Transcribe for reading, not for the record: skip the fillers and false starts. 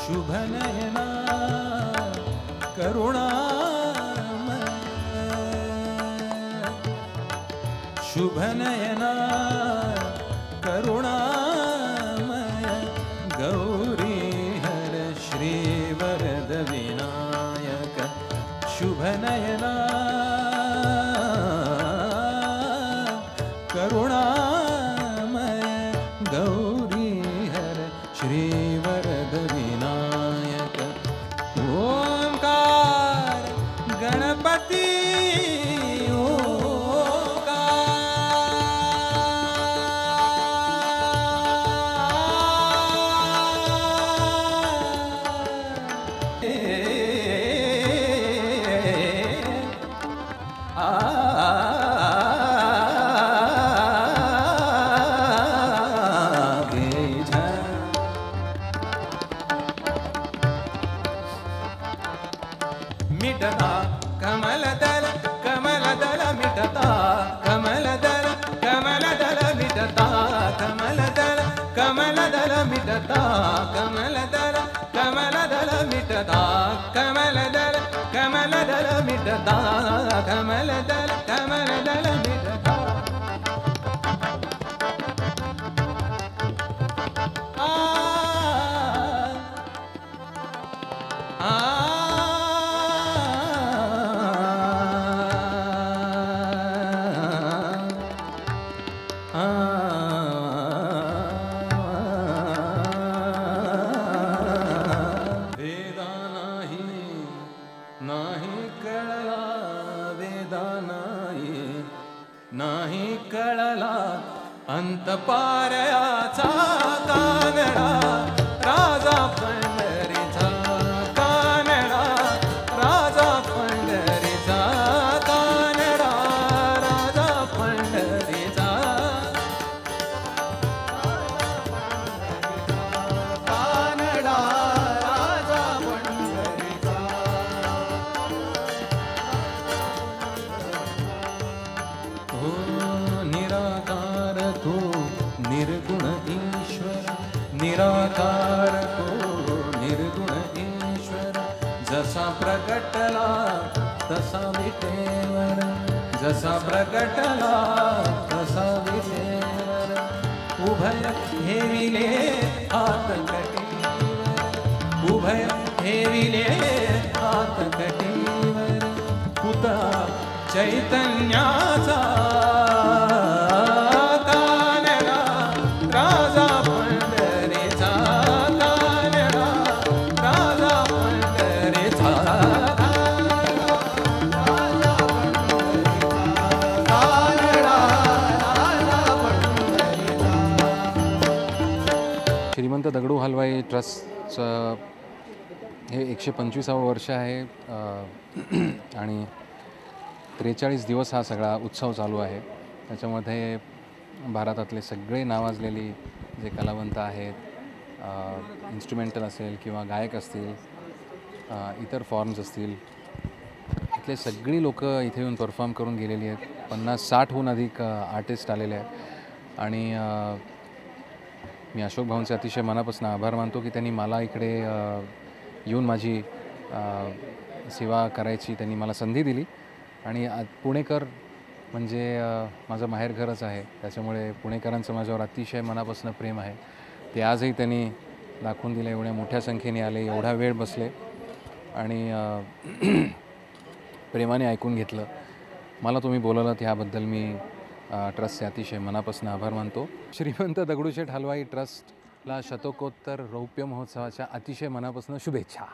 शुभनयना करुणामय शुभनयना करुणामय गौरी हर श्रीवरद विनायक शुभनयना करुणामय गौरी हर श्रीवरद विनायक ओंकार गणपती मिटता कमलदल कमलदल मिटता कमलदल कमलदल मिटता कमलदल कमलदल मिटता कमलदल कमलदल मिटता कमलदल कमलदल मिटता कमलदल कमलदल मिटता नाही कळला अंत पारयाचा कानडा राजा पंढरीचा कानडा राजा पंढरीचा कानडा राजा पंढरीचा कानडा राजा पंढरीचा निराकार तो निर्गुण ईश्वर निराकार तो निर्गुण ईश्वर प्रगटला तसा विटेवर, जसा प्रगटला तसा विटेवर, उभय ठेविले हात कटीवर, उभय ठेविले हात कटीवर, पुतळा चैतन्याचा कानडा राजा पंढरीचा, कानडा राजा पंढरीचा, कानडा राजा पंढरीचा. श्रीमंत दगडू हलवाई ट्रस्टचं हे 125वं वर्ष आहे आणि 43 दिवस हा सगळा उत्सव चालू आहे. त्याच्यामध्ये भारतातले सगळे नावाजलेली जे कलावंत आहेत, इन्स्ट्रुमेंटल असेल किंवा गायक असतील, इतर फॉर्म्स असतील, इथले सगळी लोक इथे येऊन परफॉर्म करून गेलेली आहेत. 50-60हून अधिक आर्टिस्ट आलेले आहेत आणि मी अशोक भाऊंचे अतिशय मनापासून आभार मानतो की त्यांनी मला इकडे येऊन माझी सेवा करायची त्यांनी मला संधी दिली. आणि पुणेकर म्हणजे माझं माहेरघरच आहे, त्याच्यामुळे पुणेकरांचं माझ्यावर अतिशय मनापासून प्रेम आहे. ते आजही त्यांनी दाखवून दिलं. एवढ्या मोठ्या संख्येने आले, एवढा वेळ बसले आणि प्रेमाने ऐकून घेतलं. मला तुम्ही बोलवलं ह्याबद्दल मी ट्रस्टचे अतिशय मनापासून आभार मानतो. श्रीमंत दगडूशेठ हलवाई ट्रस्टला शतकोत्तर रौप्य महोत्सवाच्या अतिशय मनापासून शुभेच्छा.